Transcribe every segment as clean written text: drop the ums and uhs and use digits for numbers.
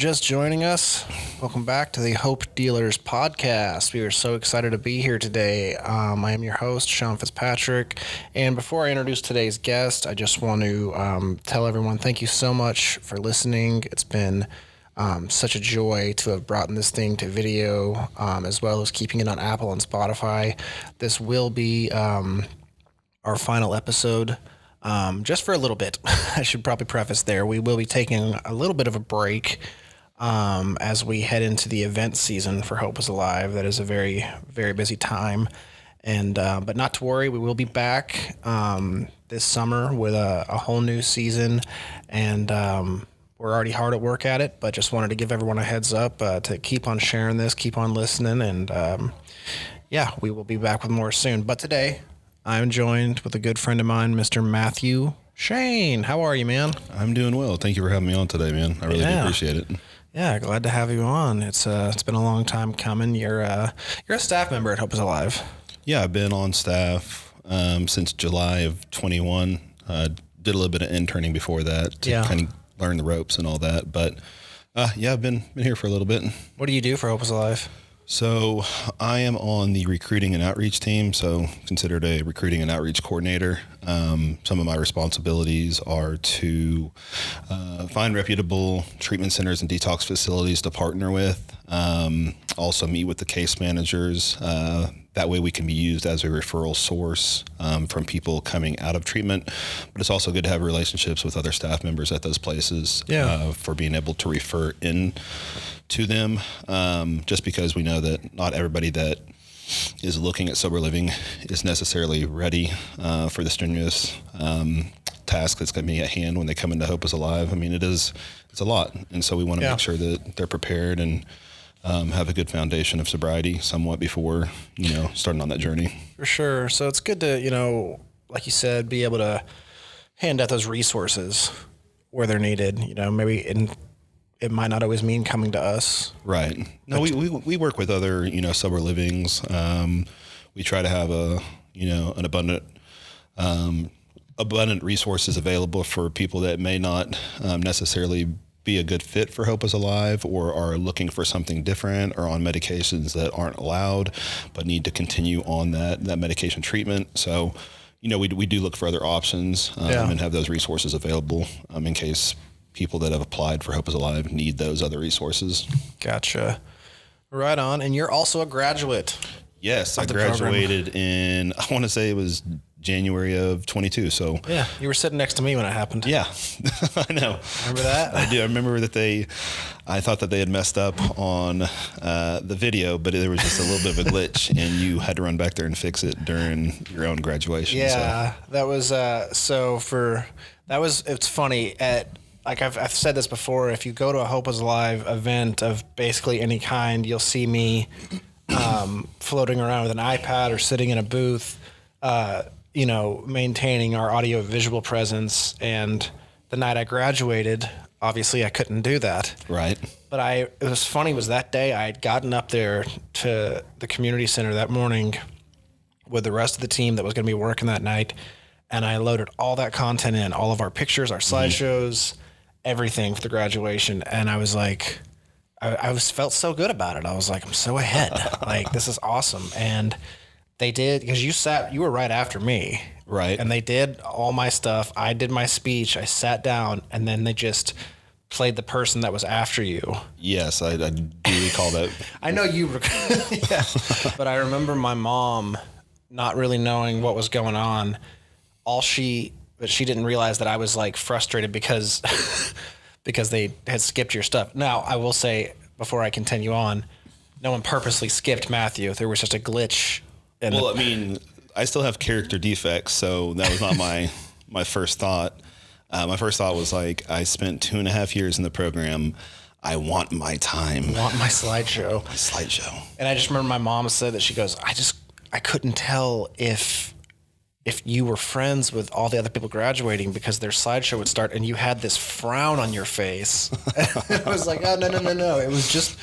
just joining us, welcome back to the Hope Dealers podcast. We are so excited to be here today. I am your host, Sean Fitzpatrick. And before I introduce today's guest, I just want to tell everyone thank you so much for listening. It's been such a joy to have brought this thing to video, as well as keeping it on Apple and Spotify. This will be our final episode. Just for a little bit. I should probably preface there. We will be taking a little bit of a break as we head into the event season for Hope is Alive. That is a very, very busy time. And but not to worry, we will be back this summer with a whole new season. And we're already hard at work at it, but just wanted to give everyone a heads up to keep on sharing this, keep on listening. And yeah, we will be back with more soon. But today, I'm joined with a good friend of mine, Mr. Matthew Schane. How are you, man? I'm doing well. Thank you for having me on today, man. I really do appreciate it. Yeah, glad to have you on. It's been a long time coming. You're a staff member at Hope is Alive. Yeah, I've been on staff since July of 21. Did a little bit of interning before that to kind of learn the ropes and all that. But yeah, I've been here for a little bit. What do you do for Hope is Alive? So I am on the recruiting and outreach team, so considered a recruiting and outreach coordinator. Some of my responsibilities are to find reputable treatment centers and detox facilities to partner with. Also meet with the case managers. That way we can be used as a referral source from people coming out of treatment. But it's also good to have relationships with other staff members at those places for being able to refer in to them, just because we know that not everybody that is looking at sober living is necessarily ready for the strenuous task that's going to be at hand when they come into Hope is Alive. I mean, it's a lot. And so we want to make sure that they're prepared and have a good foundation of sobriety somewhat before, starting on that journey. For sure. So it's good to, like you said, be able to hand out those resources where they're needed, maybe it might not always mean coming to us. Right. No, we work with other, sober livings. We try to have an abundant resources available for people that may not necessarily be a good fit for Hope is Alive or are looking for something different or on medications that aren't allowed, but need to continue on that medication treatment. So, we do look for other options and have those resources available in case people that have applied for Hope is Alive need those other resources. Gotcha. Right on. And you're also a graduate. Yes, I graduated in, I want to say it was January of 22. So yeah, you were sitting next to me when it happened. Yeah, I know. Remember that? I do. I remember that I thought that they had messed up on the video, but there was just a little bit of a glitch and you had to run back there and fix it during your own graduation. Yeah, so. That was, it's funny like I've said this before, if you go to a Hope is Alive event of basically any kind, you'll see me floating around with an iPad or sitting in a booth, maintaining our audio visual presence. And the night I graduated, obviously I couldn't do that. Right. But it was funny was that day I had gotten up there to the community center that morning with the rest of the team that was going to be working that night. And I loaded all that content in, all of our pictures, our slideshows, everything for the graduation. And I was like, I felt so good about it. I was like, I'm so ahead. Like, this is awesome. And they did, because you were right after me. Right. And they did all my stuff. I did my speech. I sat down and then they just played the person that was after you. Yes, I do recall that. I know you, yeah. But I remember my mom not really knowing what was going on. But she didn't realize that I was like frustrated because they had skipped your stuff. Now, I will say before I continue on, no one purposely skipped Matthew. There was just a glitch. I still have character defects, so that was not my first thought. My first thought was like, I spent 2.5 years in the program. I want my time. I want my slideshow. And I just remember my mom said that she goes, I couldn't tell if you were friends with all the other people graduating because their slideshow would start and you had this frown on your face. I was like, oh, no. It was just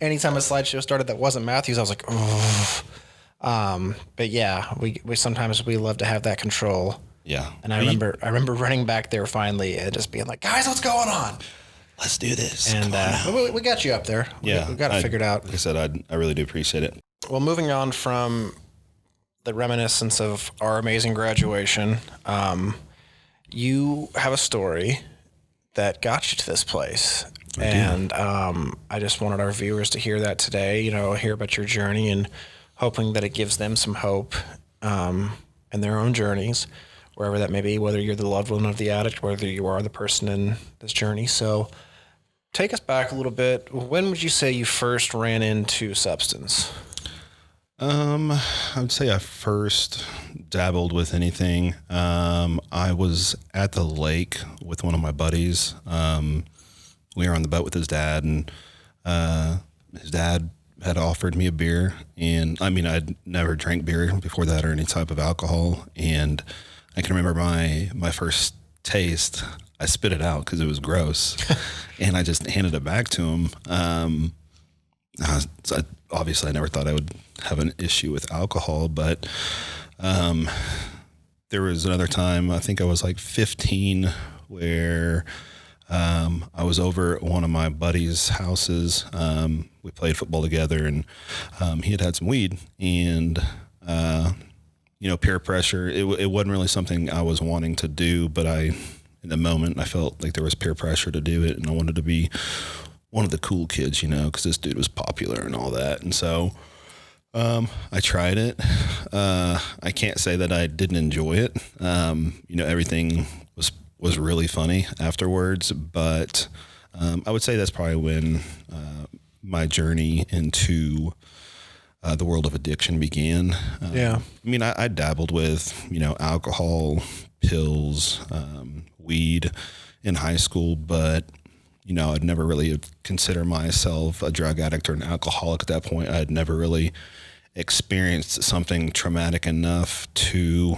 anytime a slideshow started that wasn't Matthew's, I was like, oh. But yeah, we sometimes love to have that control. Yeah. And I remember running back there finally and just being like, guys, what's going on? let's do this. And we got you up there. Yeah, we got it figured out. Like I said, I really do appreciate it. Well, moving on from the reminiscence of our amazing graduation, you have a story that got you to this place. And I just wanted our viewers to hear that today, hear about your journey and hoping that it gives them some hope in their own journeys, wherever that may be, whether you're the loved one of the addict, whether you are the person in this journey. So take us back a little bit. When would you say you first ran into substance? I would say I first dabbled with anything. I was at the lake with one of my buddies. We were on the boat with his dad, and his dad had offered me a beer. And I mean, I'd never drank beer before that or any type of alcohol. And I can remember my first taste. I spit it out because it was gross, and I just handed it back to him. Obviously, I never thought I would have an issue with alcohol, but there was another time, I think I was like 15, where I was over at one of my buddies' houses. We played football together, and he had some weed, and peer pressure. It wasn't really something I was wanting to do, but in the moment, I felt like there was peer pressure to do it, and I wanted to be one of the cool kids, because this dude was popular and all that. And so I tried it. I can't say that I didn't enjoy it. Everything was really funny afterwards, but I would say that's probably when my journey into the world of addiction began. Yeah. I mean, I dabbled with, alcohol, pills, weed in high school, but I'd never really consider myself a drug addict or an alcoholic at that point. I'd never really experienced something traumatic enough to,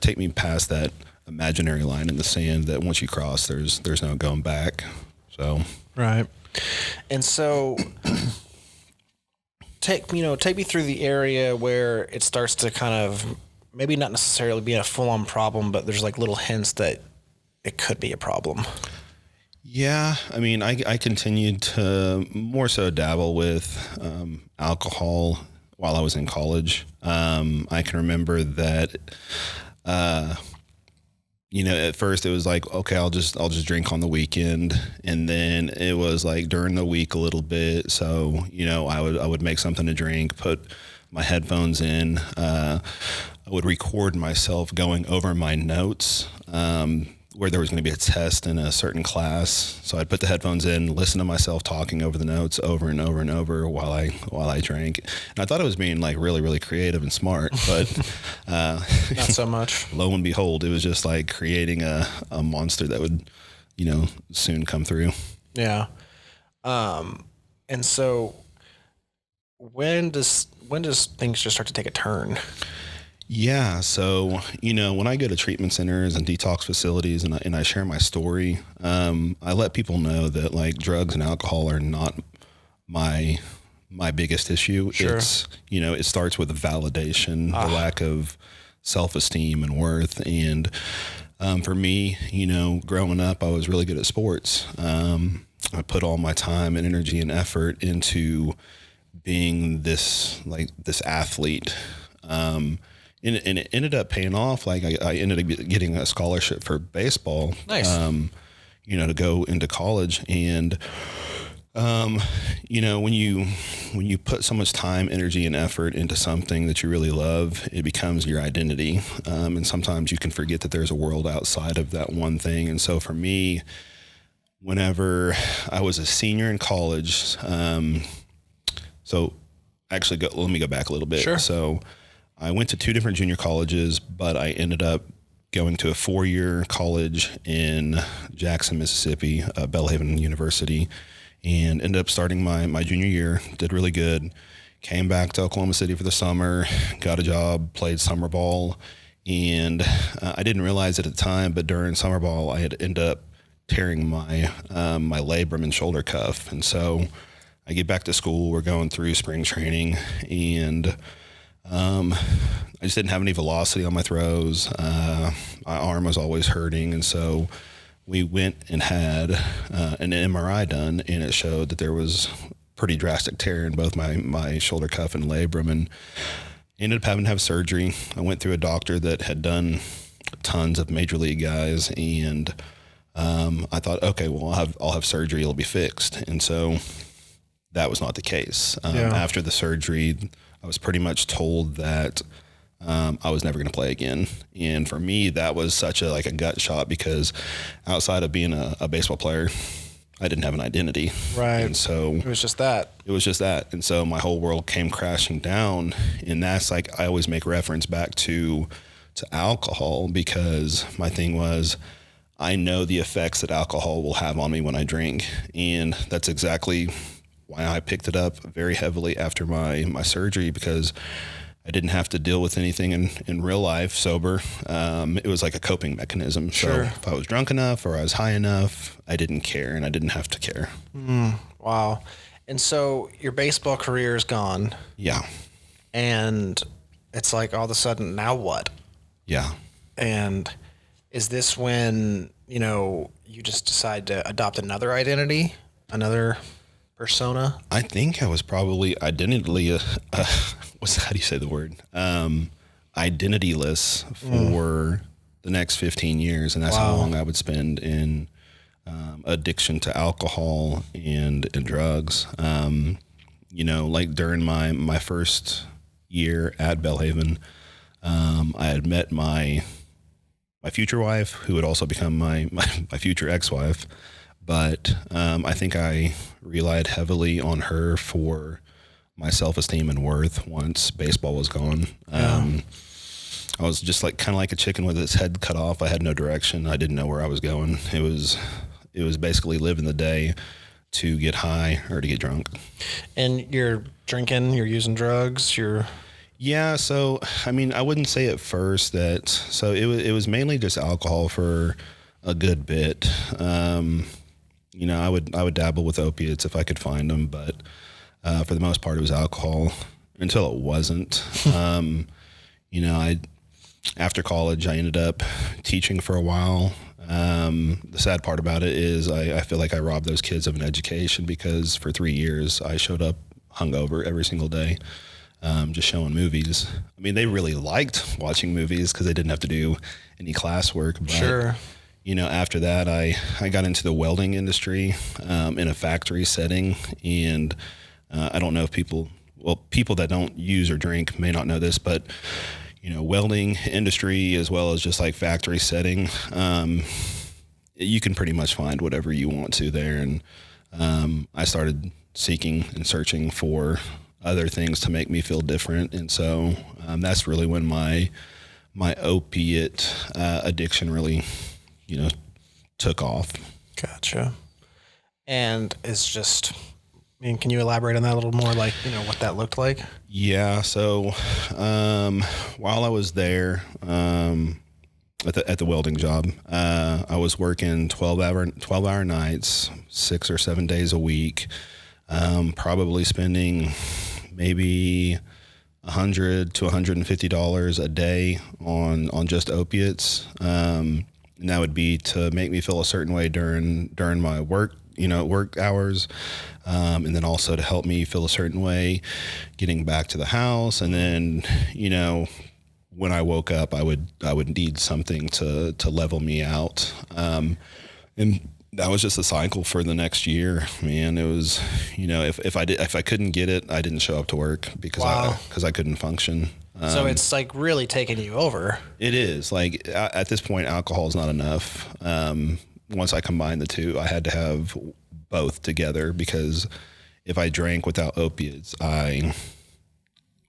take me past that imaginary line in the sand that once you cross, there's no going back. So. Right. And so take me through the area where it starts to kind of maybe not necessarily be a full-on problem, but there's like little hints that it could be a problem. Yeah, I mean, I continued to more so dabble with alcohol while I was in college. I can remember that, at first it was like, okay, I'll just drink on the weekend, and then it was like during the week a little bit. So I would make something to drink, put my headphones in. I would record myself going over my notes. Where there was going to be a test in a certain class. So I'd put the headphones in, listen to myself talking over the notes over and over and over while I drank. And I thought I was being like really, really creative and smart, but not so much. Lo and behold, it was just like creating a monster that would, soon come through. Yeah. And so when does things just start to take a turn? Yeah. So, when I go to treatment centers and detox facilities and I share my story, I let people know that like drugs and alcohol are not my biggest issue. Sure. It's, it starts with validation, the lack of self-esteem and worth. And, for me, growing up, I was really good at sports. I put all my time and energy and effort into being this athlete. And it ended up paying off. Like I ended up getting a scholarship for baseball. Nice. To go into college. And, when you put so much time, energy, and effort into something that you really love, it becomes your identity. And sometimes you can forget that there's a world outside of that one thing. And so for me, whenever I was a senior in college, let me go back a little bit. Sure. So I went to 2 different junior colleges, but I ended up going to a 4-year college in Jackson, Mississippi, Belhaven University, and ended up starting my junior year, did really good, came back to Oklahoma City for the summer, got a job, played summer ball, and I didn't realize it at the time, but during summer ball, I had ended up tearing my labrum and shoulder cuff. And so I get back to school, we're going through spring training, and I just didn't have any velocity on my throws. My arm was always hurting. And so we went and had an MRI done, and it showed that there was pretty drastic tear in both my shoulder cuff and labrum, and ended up having to have surgery. I went through a doctor that had done tons of major league guys, and I thought, okay, well, I'll have surgery, it'll be fixed. And so that was not the case. After the surgery, I was pretty much told that I was never going to play again. And for me, that was such a gut shot, because outside of being a baseball player, I didn't have an identity. Right. And so it was just that. And so my whole world came crashing down. And that's I always make reference back to alcohol, because my thing was, I know the effects that alcohol will have on me when I drink. And that's exactly why I picked it up very heavily after my surgery, because I didn't have to deal with anything in real life sober. It was like a coping mechanism. Sure. So if I was drunk enough or I was high enough, I didn't care, and I didn't have to care. Wow. And so your baseball career is gone. Yeah. And it's like all of a sudden, now what? Yeah. And is this when, you just decide to adopt another identity, another persona? I think I was probably how do you say the word? Identityless for the next 15 years. And that's how long I would spend in addiction to alcohol and drugs. Like during my first year at Bellhaven, I had met my future wife, who would also become my future ex-wife. But I think I relied heavily on her for my self-esteem and worth once baseball was gone. I was just kind of like a chicken with its head cut off. I had no direction. I didn't know where I was going. It was basically living the day to get high or to get drunk. And you're drinking, you're using drugs, Yeah, so I wouldn't say at first that. So it was mainly just alcohol for a good bit. I would dabble with opiates if I could find them, but for the most part it was alcohol until it wasn't. After college, I ended up teaching for a while. The sad part about it is I feel like I robbed those kids of an education, because for 3 years I showed up hungover every single day. Just showing movies. They really liked watching movies because they didn't have to do any classwork. But, sure. After that, I got into the welding industry in a factory setting. And I don't know if people that don't use or drink may not know this, but, welding industry as well as just like factory setting, you can pretty much find whatever you want to there. And I started seeking and searching for other things to make me feel different. And so that's really when my opiate addiction really, took off. Gotcha. And it's just, can you elaborate on that a little more, what that looked like? Yeah. So while I was there at the welding job, I was working 12-hour nights, 6 or 7 days a week, probably spending maybe $100 to $150 a day on just opiates. And that would be to make me feel a certain way during my work hours. And then also to help me feel a certain way getting back to the house. And then, when I woke up, I would need something to level me out. And that was just a cycle for the next year, man. It was, if I couldn't get it, I didn't show up to work because I couldn't function. So it's really taking you over. It is at this point, alcohol is not enough. Once I combined the two, I had to have both together, because if I drank without opiates, I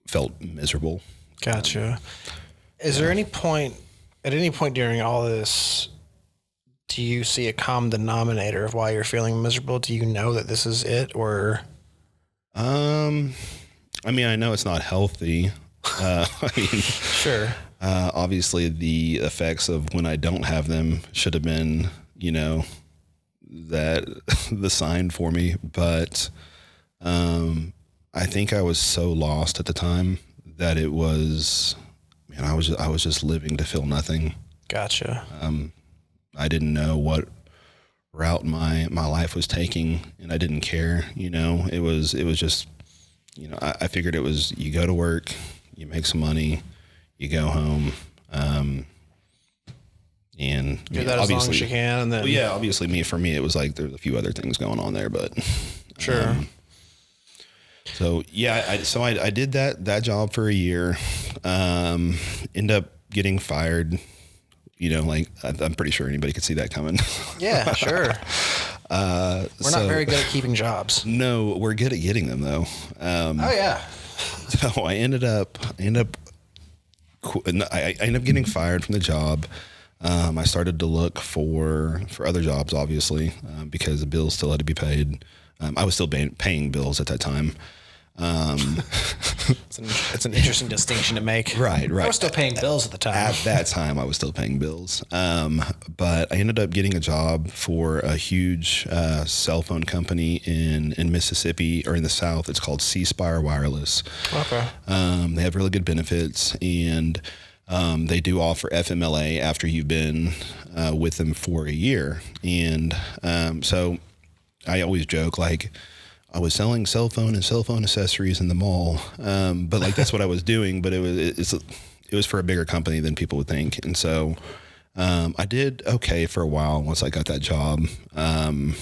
felt miserable. Gotcha. Is there at any point during all this, do you see a common denominator of why you're feeling miserable? Do you know that this is it, or? I know it's not healthy. Sure. Obviously the effects of when I don't have them should have been, that the sign for me. But, I think I was so lost at the time that it was, I was just living to feel nothing. Gotcha. I didn't know route my life was taking, and I didn't care. It was just, I figured it was, you go to work, you make some money, you go home, and do that as long as you can, and then obviously for me it was like there's a few other things going on there, but sure. So yeah, I did that job for a year, end up getting fired. Like I'm pretty sure anybody could see that coming. Yeah, sure. We're not very good at keeping jobs. No, we're good at getting them though. Oh yeah. So I ended up getting fired from the job. I started to look for other jobs, obviously, because the bills still had to be paid. I was still paying bills at that time. It's an interesting distinction to make. Right. I was still paying bills at the time. At that time, I was still paying bills. But I ended up getting a job for a huge cell phone company in Mississippi, or in the South. It's called C Spire Wireless. Okay. They have really good benefits, and they do offer FMLA after you've been with them for a year. And so I always joke, like, I was selling cell phone and cell phone accessories in the mall, but like that's what I was doing. But it was for a bigger company than people would think, and so I did okay for a while once I got that job. I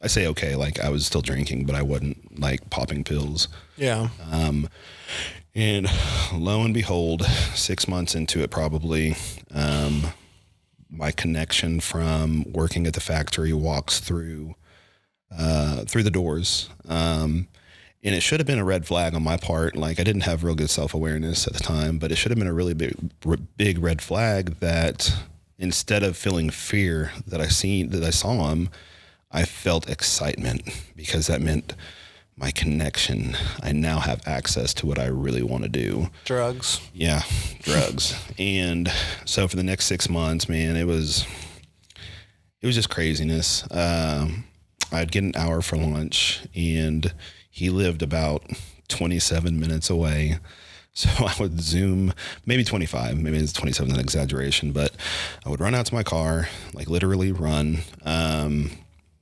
say okay, like I was still drinking, but I wasn't like popping pills. Yeah. And lo and behold, 6 months into it, probably, my connection from working at the factory walks through the doors. And it should have been a red flag on my part. Like I didn't have real good self-awareness at the time, but it should have been a really big red flag that instead of feeling fear that I saw him, I felt excitement, because that meant my connection. I now have access to what I really want to do. Drugs. Yeah. Drugs. And so for the next 6 months, man, it was just craziness. I'd get an hour for lunch, and he lived about 27 minutes away. So I would Zoom, maybe 25, maybe it's 27, an exaggeration, but I would run out to my car, like literally run,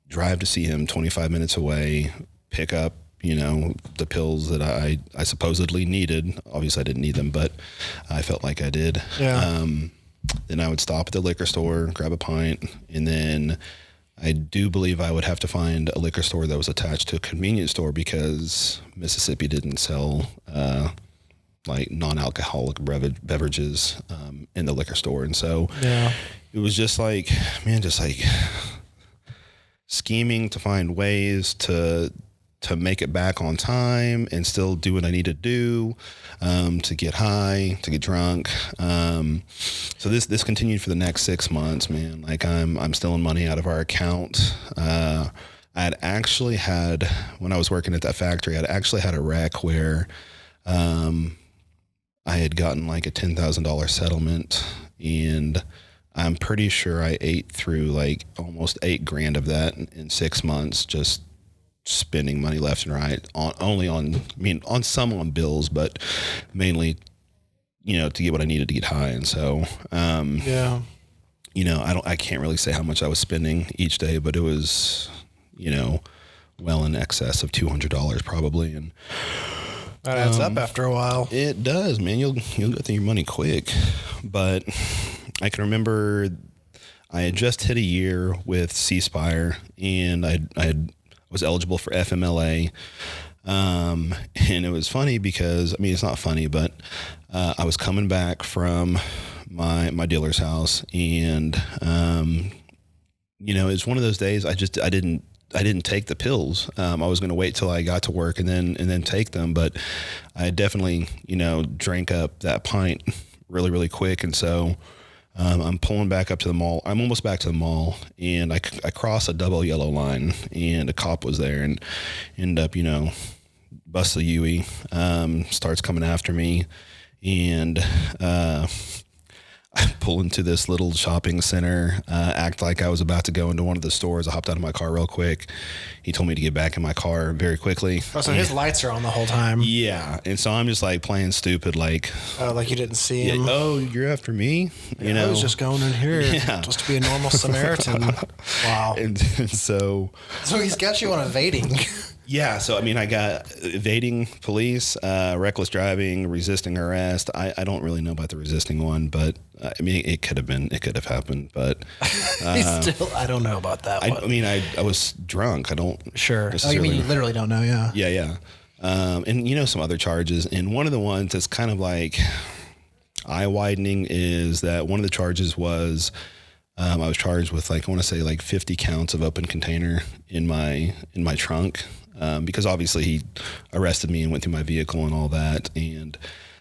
drive to see him 25 minutes away, pick up, the pills that I supposedly needed. Obviously I didn't need them, but I felt like I did. Yeah. Then I would stop at the liquor store, grab a pint, and then I do believe I would have to find a liquor store that was attached to a convenience store, because Mississippi didn't sell like non-alcoholic beverages in the liquor store. And so it was just like, man, just like scheming to find ways to make it back on time and still do what I need to do, to get high, to get drunk. So this continued for the next 6 months, man. Like I'm stealing money out of our account. I had actually had, when I was working at that factory, I'd actually had a wreck where, I had gotten like a $10,000 settlement, and I'm pretty sure I ate through like almost $8,000 of that in 6 months, just spending money left and right on some bills, but mainly, to get what I needed to get high. And so, I can't really say how much I was spending each day, but it was, well in excess of $200 probably. And that adds up after a while. It does, man. You'll go through your money quick. But I can remember I had just hit a year with C Spire, and I was eligible for FMLA. And it was funny because, it's not funny, but I was coming back from my dealer's house, and it's one of those days I didn't take the pills. I was going to wait till I got to work and then take them, but I definitely, drank up that pint really, really quick. And so, I'm pulling back up to the mall. I'm almost back to the mall, and I cross a double yellow line, and a cop was there, and end up, bust the Yui, starts coming after me. And, I pull into this little shopping center, act like I was about to go into one of the stores. I hopped out of my car real quick. He told me to get back in my car very quickly. Oh, so his lights are on the whole time. Yeah. And so I'm just like playing stupid, like, Oh, like you didn't see him. oh, you're after me? You know, I was just going in here just to be a normal Samaritan. Wow. and so he's got you on evading. yeah, so I mean, I got evading police, reckless driving, resisting arrest. I don't really know about the resisting one, but I mean, it could have happened, but I don't know about that one. I mean, I was drunk. I don't Sure. Oh, you mean you literally don't know? Yeah. Yeah. And you know, some other charges, and one of the ones that's kind of like eye widening is that one of the charges was I was charged with, like, I want to say like 50 counts of open container in my trunk. Because obviously he arrested me and went through my vehicle and all that. And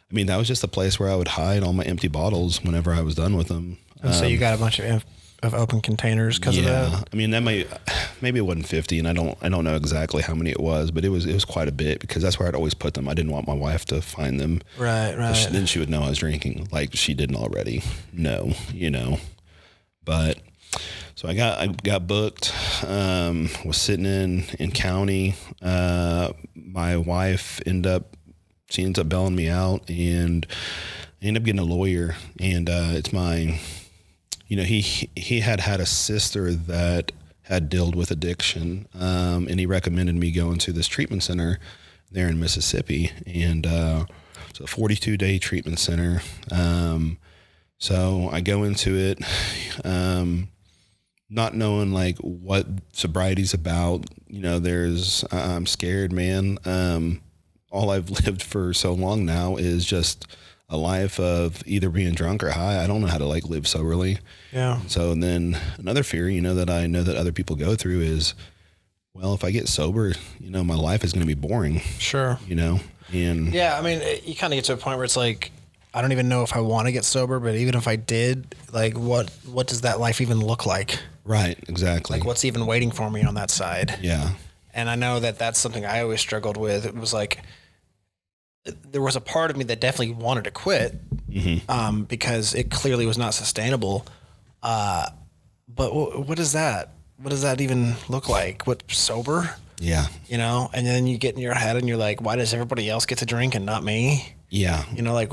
I mean, that was just a place where I would hide all my empty bottles whenever I was done with them. And so you got a bunch of open containers because of that? I mean, maybe it wasn't 50, and I don't know exactly how many it was, but it was quite a bit, because that's where I'd always put them. I didn't want my wife to find them. Right. Then she would know I was drinking, like she didn't already know, you know. But so I got booked, was sitting in county. My wife she ends up bailing me out, and I ended up getting a lawyer, and it's my, you know, he had a sister that had dealt with addiction, and he recommended me going to this treatment center there in Mississippi, and it's a 42-day treatment center. So I go into it, not knowing like what sobriety's about. You know, I'm scared, man. All I've lived for so long now is just a life of either being drunk or high. I don't know how to like live soberly. Yeah. So then another fear, you know, that I know that other people go through is, well, if I get sober, you know, my life is going to be boring. Sure. You know, and yeah, I mean, you kind of get to a point where it's like, I don't even know if I want to get sober, but even if I did, like, what does that life even look like? Right, exactly. Like, what's even waiting for me on that side? Yeah. And I know that that's something I always struggled with. It was like, there was a part of me that definitely wanted to quit, because it clearly was not sustainable. But what is that? What does that even look like? What, sober? Yeah. You know, and then you get in your head and you're like, why does everybody else get to drink and not me? Yeah. You know, like,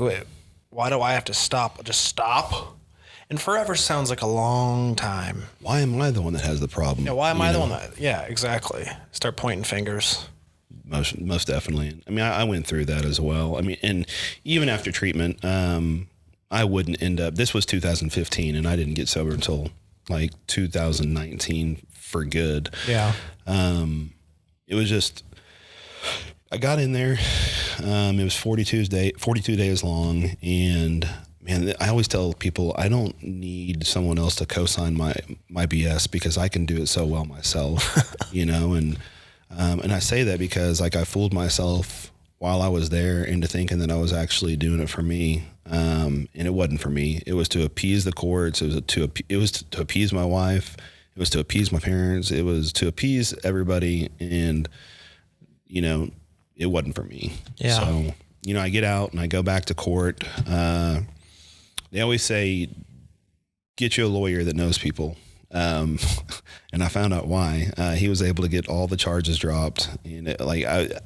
why do I have to stop? Just stop? And forever sounds like a long time. Why am I the one that has the problem? Yeah, why am I the one that, yeah, exactly. Start pointing fingers. Most definitely. I mean, I went through that as well. I mean, and even after treatment, I wouldn't end up, this was 2015, and I didn't get sober until like 2019 for good. Yeah. It was just, I got in there, it was 42 days long, and man, I always tell people I don't need someone else to co-sign my BS, because I can do it so well myself, you know, and I say that because like I fooled myself while I was there into thinking that I was actually doing it for me, and it wasn't for me. It was to appease the courts. It was to appease my wife. It was to appease my parents. It was to appease everybody, and you know, it wasn't for me. Yeah. So, you know, I get out and I go back to court. They always say, get you a lawyer that knows people. And I found out why. He was able to get all the charges dropped. And at the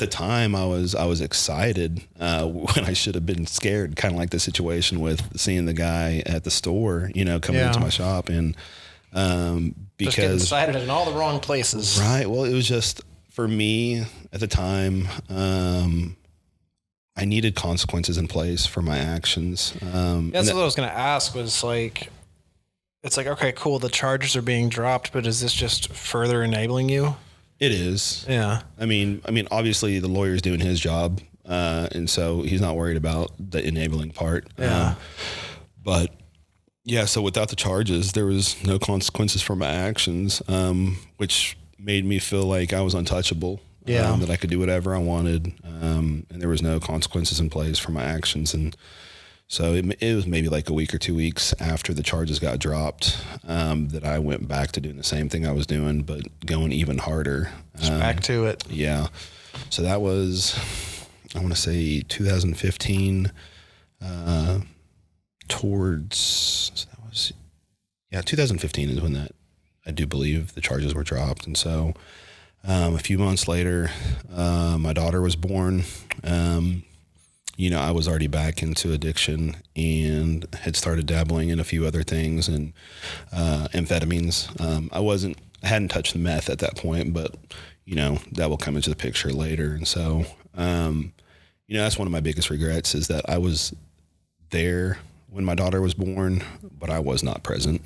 time I was excited, when I should have been scared, kind of like the situation with seeing the guy at the store, you know, coming into my shop, and, because just getting excited in all the wrong places. Right. Well, it was just, for me at the time, I needed consequences in place for my actions. That's what I was going to ask, was like, it's like, okay, cool, the charges are being dropped, but is this just further enabling you? It is. Yeah. I mean, obviously the lawyer's doing his job, and so he's not worried about the enabling part. Yeah. But yeah, so without the charges, there was no consequences for my actions, which made me feel like I was untouchable. Yeah. That I could do whatever I wanted, and there was no consequences in place for my actions. And so it was maybe like a week or 2 weeks after the charges got dropped, that I went back to doing the same thing I was doing, but going even harder. Just back to it. Yeah. So that was, I want to say 2015. towards, so that was, 2015 is when that, I do believe the charges were dropped. And so a few months later, my daughter was born. I was already back into addiction and had started dabbling in a few other things and amphetamines. I hadn't touched the meth at that point, but, that will come into the picture later. And so, that's one of my biggest regrets is that I was there when my daughter was born, but I was not present.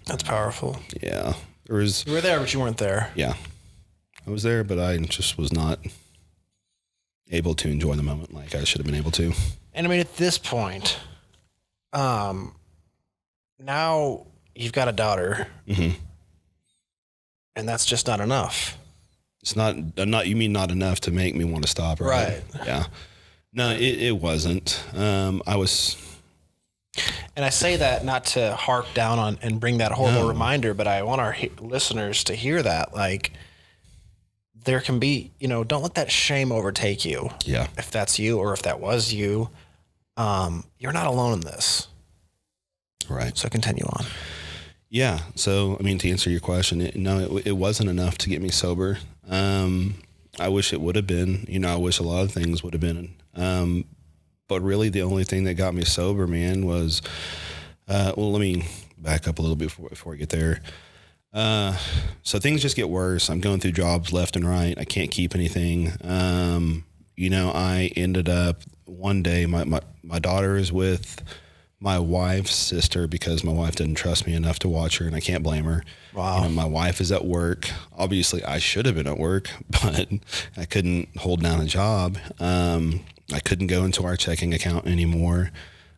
That's powerful. Yeah. You were there, but you weren't there. Yeah. I was there, but I just was not able to enjoy the moment like I should have been able to. And I mean, at this point, now you've got a daughter, and that's just not enough. It's not, you mean not enough to make me want to stop, right? Yeah. No, it wasn't. I was. And I say that not to harp down on and bring that horrible reminder, but I want our listeners to hear that. Like, there can be, don't let that shame overtake you. Yeah. If that's you or if that was you, you're not alone in this. Right. So continue on. Yeah. So, I mean, to answer your question, it wasn't enough to get me sober. I wish it would have been, I wish a lot of things would have been. But really the only thing that got me sober, man, was, let me back up a little bit before I get there. So things just get worse. I'm going through jobs left and right. I can't keep anything. I ended up one day, my daughter is with my wife's sister because my wife didn't trust me enough to watch her, and I can't blame her. Wow. My wife is at work. Obviously I should have been at work, but I couldn't hold down a job. I couldn't go into our checking account anymore.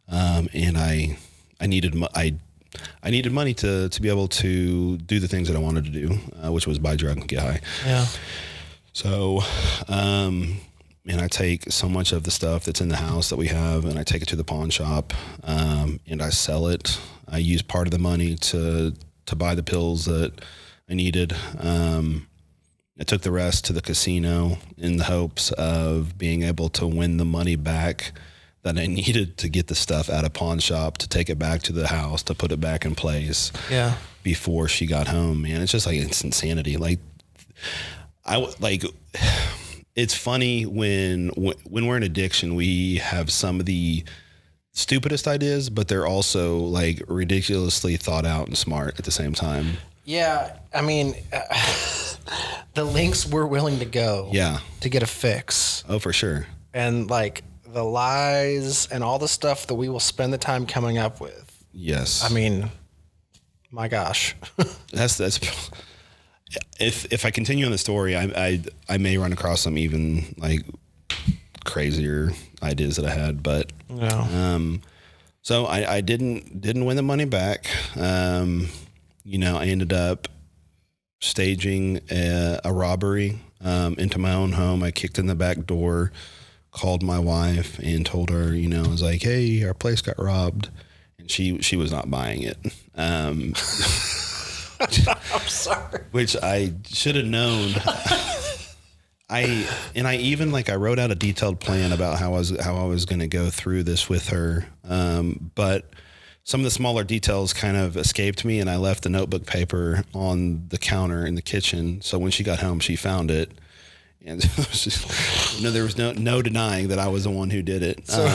And I needed money to be able to do the things that I wanted to do, which was buy drugs and get high. Yeah. So, and I take so much of the stuff that's in the house that we have and I take it to the pawn shop, and I sell it. I use part of the money to buy the pills that I needed. I took the rest to the casino in the hopes of being able to win the money back that I needed to get the stuff out of pawn shop, to take it back to the house, to put it back in place. Yeah. Before she got home, man. It's just like, it's insanity. Like, it's funny when we're in addiction, we have some of the stupidest ideas, but they're also like ridiculously thought out and smart at the same time. Yeah. I mean, the lengths we're willing to go to get a fix. Oh, for sure. And like the lies and all the stuff that we will spend the time coming up with. Yes. I mean, my gosh. that's if I continue on the story, I may run across some even like crazier ideas that I had, but so I didn't win the money back. I ended up staging a robbery into my own home. I kicked in the back door, called my wife and told her, I was like, hey, our place got robbed. And she was not buying it. I'm sorry. Which I should have known. I wrote out a detailed plan about how I was going to go through this with her. But some of the smaller details kind of escaped me, and I left the notebook paper on the counter in the kitchen. So when she got home, she found it. And there was no denying that I was the one who did it. So,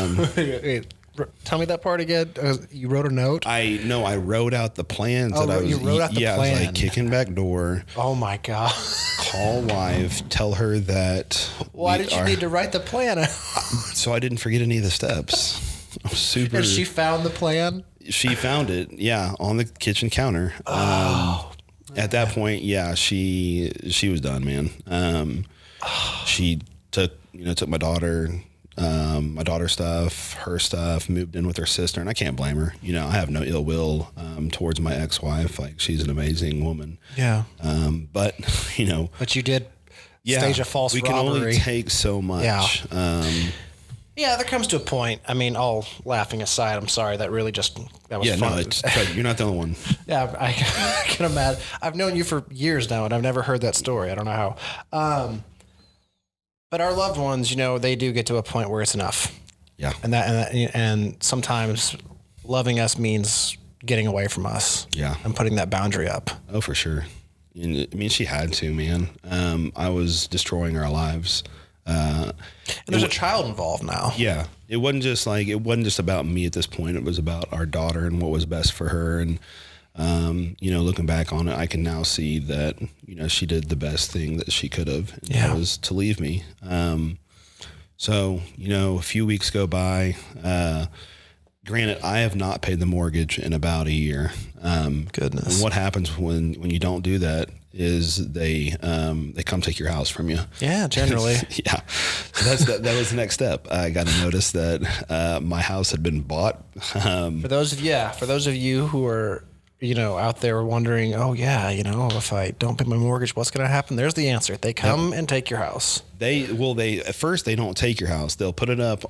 tell me that part again. You wrote a note? I wrote out the plans. Oh, you wrote out the plan. I was like, kicking back door. Oh my God. Call wife, tell her that. Why did you need to write the plan out? So I didn't forget any of the steps. Super. And she found the plan? She found it, on the kitchen counter. At that point, she was done, man. She took my daughter's stuff, her stuff, moved in with her sister, and I can't blame her. I have no ill will towards my ex-wife. Like, she's an amazing woman. Yeah. But But you did stage a false robbery. We can only take so much. Yeah, there comes to a point. I mean, all laughing aside, I'm sorry. That was fun. No, you're not the only one. Yeah, I can imagine. I've known you for years now, and I've never heard that story. I don't know how. But our loved ones, they do get to a point where it's enough. Yeah. And sometimes loving us means getting away from us. Yeah. And putting that boundary up. Oh, for sure. And I mean, she had to, man. I was destroying our lives. And there's a child involved now. Yeah. It wasn't just about me at this point. It was about our daughter and what was best for her. And, looking back on it, I can now see that, she did the best thing that she could have. And that was to leave me. So, a few weeks go by. Granted, I have not paid the mortgage in about a year. Goodness. And what happens when you don't do that is they come take your house from you. Yeah, generally. Yeah. So that was the next step. I got a notice that my house had been bought. For those of you who are, out there wondering, if I don't pay my mortgage, what's going to happen? There's the answer. They come and take your house. They at first they don't take your house. They'll put it up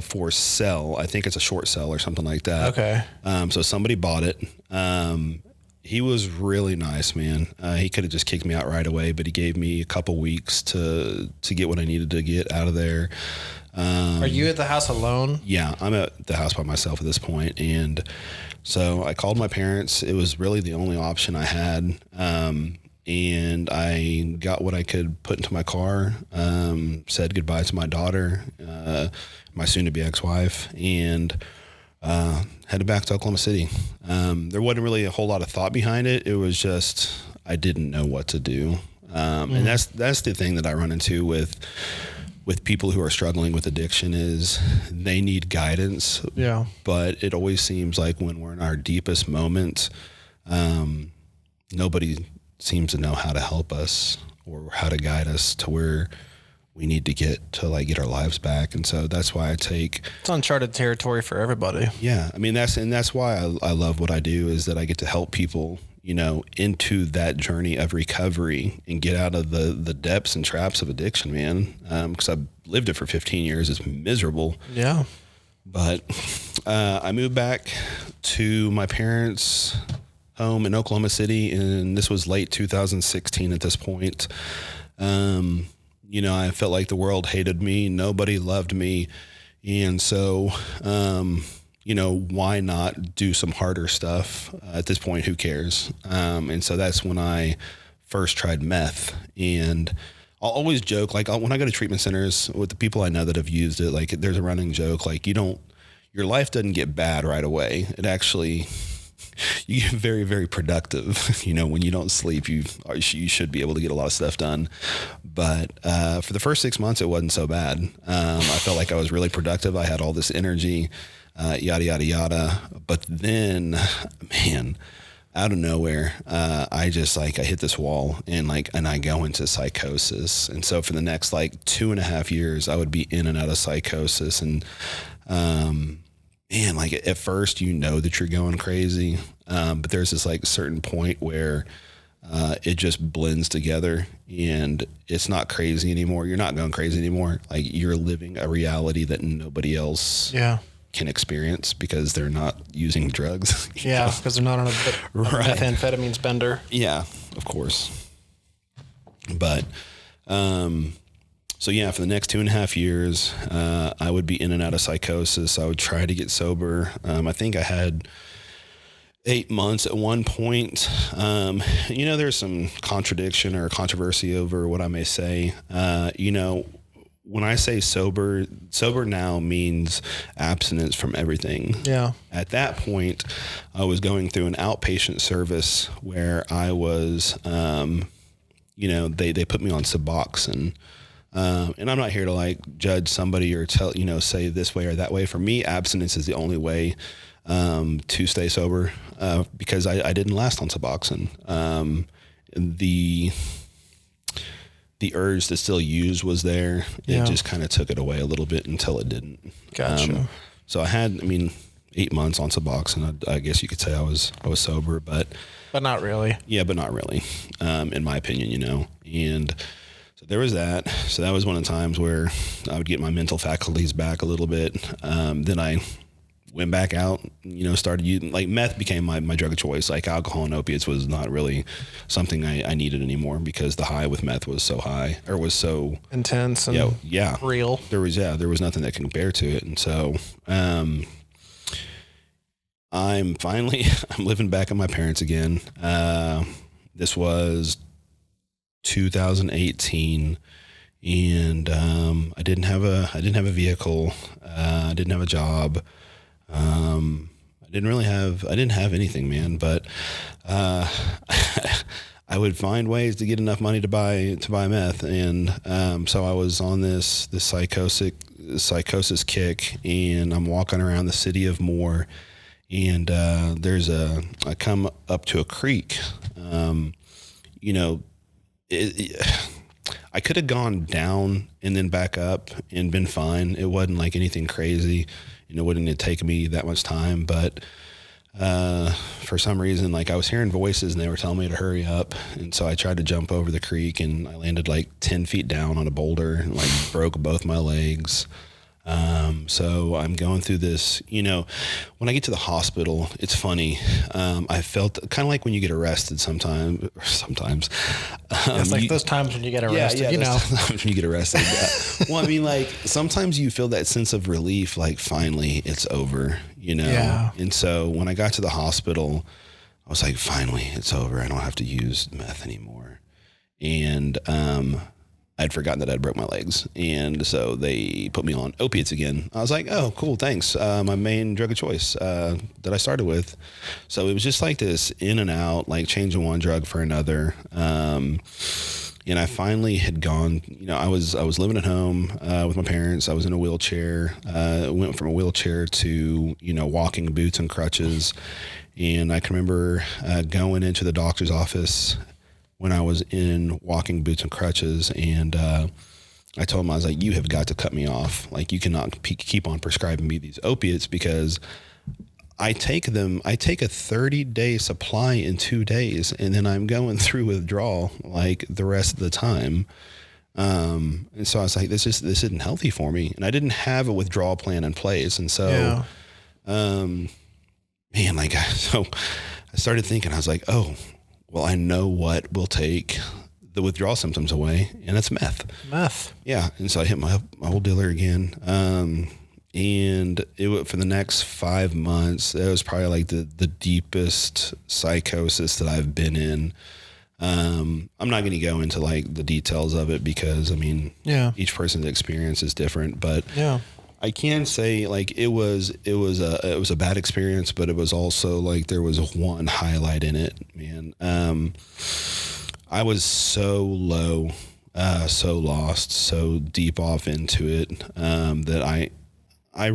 for sale. I think it's a short sale or something like that. Okay. So somebody bought it. He was really nice, man. He could have just kicked me out right away, but he gave me a couple weeks to get what I needed to get out of there. Are you at the house alone? Yeah, I'm at the house by myself at this point. And so I called my parents. It was really the only option I had. And I got what I could put into my car, said goodbye to my daughter, my soon-to-be ex-wife, and headed back to Oklahoma City. There wasn't really a whole lot of thought behind it. It was just I didn't know what to do. And that's the thing that I run into with people who are struggling with addiction is they need guidance. Yeah. But it always seems like when we're in our deepest moments, nobody seems to know how to help us or how to guide us to where we need to get our lives back. And so that's why it's uncharted territory for everybody. Yeah. I mean, that's why I love what I do is that I get to help people, into that journey of recovery and get out of the depths and traps of addiction, man. Cause I've lived it for 15 years. It's miserable. Yeah. But, I moved back to my parents' home in Oklahoma City, and this was late 2016 at this point. I felt like the world hated me. Nobody loved me. And so, why not do some harder stuff? At this point, who cares? And so that's when I first tried meth. And I'll always joke, like when I go to treatment centers with the people I know that have used it, like there's a running joke, like your life doesn't get bad right away. It actually, you get very, very productive. When you don't sleep, you should be able to get a lot of stuff done. But for the first 6 months, it wasn't so bad. I felt like I was really productive. I had all this energy, yada, yada, yada. But then, man, out of nowhere, I hit this wall and I go into psychosis. And so for the next 2.5 years, I would be in and out of psychosis. And, man, at first, that you're going crazy. But there's this certain point where, it just blends together and it's not crazy anymore. You're not going crazy anymore. You're living a reality that nobody else can experience because they're not using drugs. Yeah. Because they're not on a methamphetamines bender. Yeah, of course. But, so yeah, for the next 2.5 years, I would be in and out of psychosis. I would try to get sober. I think I had 8 months at one point. There's some contradiction or controversy over what I may say. When I say sober now means abstinence from everything. Yeah. At that point, I was going through an outpatient service where I was, they put me on Suboxone. And I'm not here to judge somebody or say this way or that way. For me, abstinence is the only way to stay sober, because I didn't last on Suboxone. The urge to still use was there. It just kind of took it away a little bit until it didn't. Gotcha. So I had, 8 months on Suboxone. I guess you could say I was sober, but not really. Yeah, but not really, in my opinion, and so there was that. So that was one of the times where I would get my mental faculties back a little bit. Then I went back out, started using, like, meth became my drug of choice. Like, alcohol and opiates was not really something I needed anymore, because the high with meth was so high, or was so intense and real. There was nothing that can compare to it. And so, I'm living back at my parents again. This was 2018, and I didn't have a vehicle. I didn't have a job. I didn't have anything, man, but I would find ways to get enough money to buy meth. And so I was on this psychosis kick, and I'm walking around the city of Moore, and I come up to a creek. I could have gone down and then back up and been fine. It wasn't like anything crazy. It wouldn't have taken me that much time, but for some reason, like, I was hearing voices and they were telling me to hurry up. And so I tried to jump over the creek, and I landed like 10 feet down on a boulder and like broke both my legs. So I'm going through this, when I get to the hospital, it's funny. I felt kind of like when you get arrested sometimes. It's like those times when you get arrested, Times when you get arrested. Well, I mean, like, sometimes you feel that sense of relief, like, finally it's over, Yeah. And so when I got to the hospital, I was like, finally it's over. I don't have to use meth anymore. And, I'd forgotten that I'd broke my legs. And so they put me on opiates again. I was like, oh, cool, thanks. My main drug of choice that I started with. So it was just like this in and out, like changing one drug for another. And I finally had gone, I was living at home with my parents. I was in a wheelchair. Went from a wheelchair to, walking boots and crutches. And I can remember going into the doctor's office when I was in walking boots and crutches, and I told him, I was like, you have got to cut me off. Like, you cannot keep on prescribing me these opiates, because I take a 30-day supply in 2 days, and then I'm going through withdrawal like the rest of the time. And so I was like, this isn't healthy for me. And I didn't have a withdrawal plan in place. And so, so I started thinking, I was like, oh, well, I know what will take the withdrawal symptoms away, and that's meth. Meth. Yeah. And so I hit my old dealer again. And for the next 5 months, it was probably like the deepest psychosis that I've been in. I'm not going to go into like the details of it, because each person's experience is different, but I can say, like, it was a bad experience, but it was also like there was one highlight in it, man. I was so low, so lost, so deep off into it, that I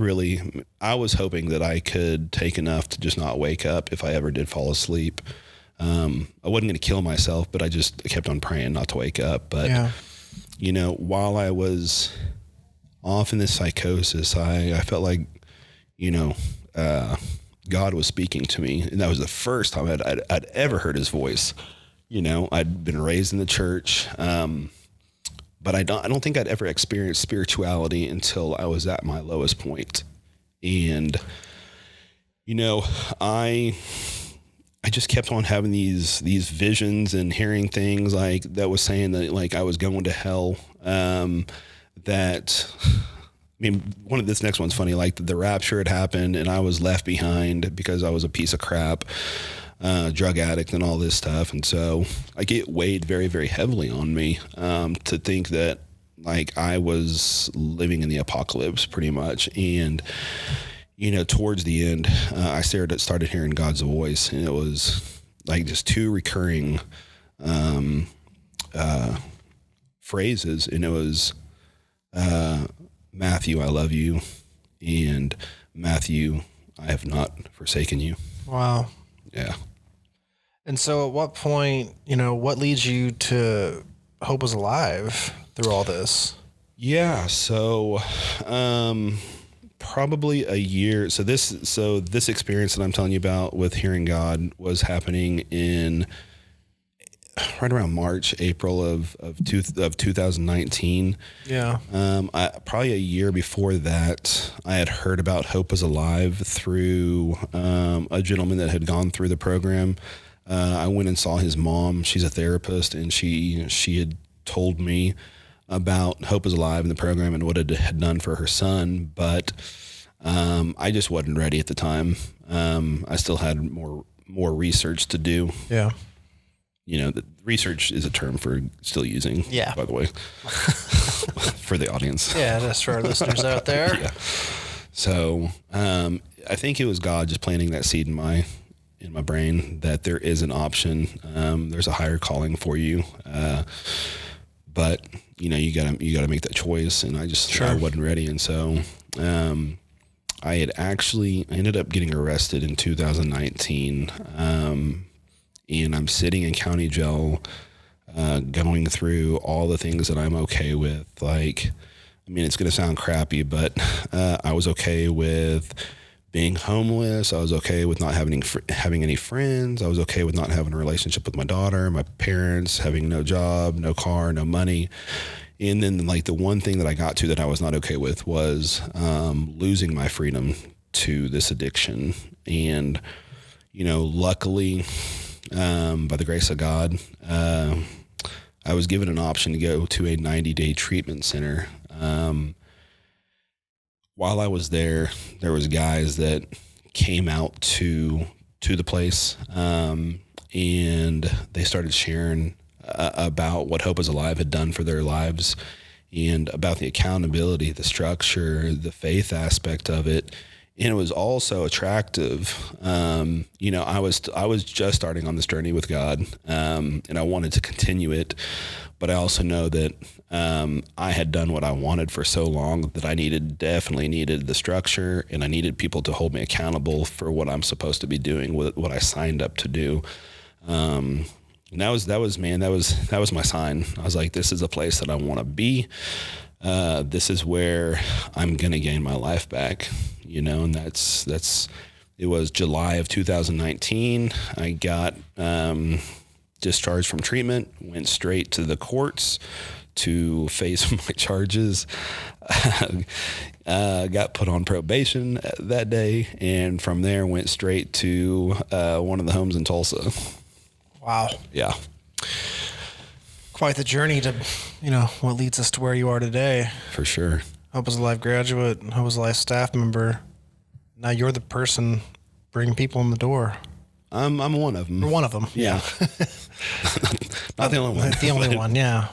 was hoping that I could take enough to just not wake up if I ever did fall asleep. I wasn't going to kill myself, but I kept on praying not to wake up. But, while I was off in this psychosis, I felt like, God was speaking to me. And that was the first time I'd ever heard his voice. I'd been raised in the church. But I don't think I'd ever experienced spirituality until I was at my lowest point. And, I just kept on having these visions and hearing things like that was saying that, like, I was going to hell. One of this next one's funny. Like, the rapture had happened and I was left behind because I was a piece of crap, drug addict and all this stuff. And so like, it weighed very, very heavily on me, to think that, like, I was living in the apocalypse pretty much. And, towards the end, I started hearing God's voice, and it was like just two recurring, phrases. And it was, Matthew, I love you. And Matthew, I have not forsaken you. Wow. Yeah. And so at what point, what leads you to Hope is Alive through all this? Yeah. So, probably a year. So this experience that I'm telling you about with hearing God was happening in right around March, April of 2019. Yeah. Probably a year before that, I had heard about Hope is Alive through a gentleman that had gone through the program. I went and saw his mom. She's a therapist, and she had told me about Hope is Alive in the program and what it had done for her son, but I just wasn't ready at the time. I still had more research to do. Yeah. The research is a term for still using, yeah, by the way, for the audience. Yeah, that's for our listeners out there. Yeah. So I think it was God just planting that seed in my brain that there is an option. There's a higher calling for you. But you gotta make that choice. And I wasn't ready. And so, I ended up getting arrested in 2019. And I'm sitting in county jail, going through all the things that I'm okay with. Like, it's going to sound crappy, but I was okay with being homeless. I was okay with not having any friends. I was okay with not having a relationship with my daughter, my parents, having no job, no car, no money. And then, like, the one thing that I got to that I was not okay with was losing my freedom to this addiction. And, luckily, by the grace of God, I was given an option to go to a 90-day treatment center. While I was there was guys that came out to the place, and they started sharing about what Hope is Alive had done for their lives, and about the accountability, the structure, the faith aspect of it. And it was also attractive. I was just starting on this journey with God, and I wanted to continue it. But I also know that I had done what I wanted for so long that I definitely needed the structure, and I needed people to hold me accountable for what I'm supposed to be doing, what I signed up to do. And that was my sign. I was like, this is a place that I want to be. This is where I'm going to gain my life back, and it was July of 2019. I got, discharged from treatment, went straight to the courts to face my charges, got put on probation that day. And from there went straight to, one of the homes in Tulsa. Wow. Yeah. Quite the journey to, what leads us to where you are today. For sure. Hope is Alive graduate and Hope is Alive staff member. Now you're the person bringing people in the door. I'm one of them. You're one of them. Yeah. Not the only one. The only one, yeah.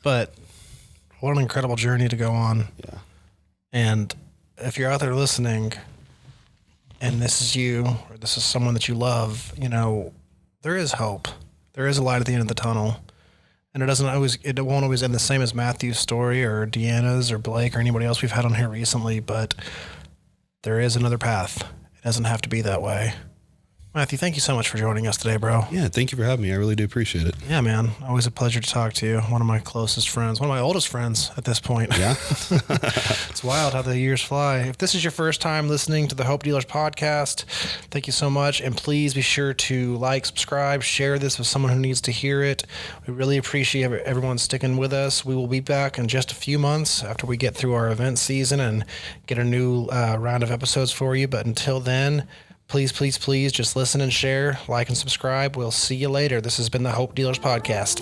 But what an incredible journey to go on. Yeah. And if you're out there listening and this is you, or this is someone that you love, there is hope. There is a light at the end of the tunnel. And it won't always end the same as Matthew's story or Deanna's or Blake or anybody else we've had on here recently, but there is another path. It doesn't have to be that way. Matthew, thank you so much for joining us today, bro. Yeah, thank you for having me. I really do appreciate it. Yeah, man. Always a pleasure to talk to you. One of my closest friends, one of my oldest friends at this point. Yeah. It's wild how the years fly. If this is your first time listening to the Hope Dealers podcast, thank you so much. And please be sure to like, subscribe, share this with someone who needs to hear it. We really appreciate everyone sticking with us. We will be back in just a few months after we get through our event season and get a new round of episodes for you. But until then, please just listen and share, like and subscribe. We'll see you later. This has been the Hope Dealers Podcast.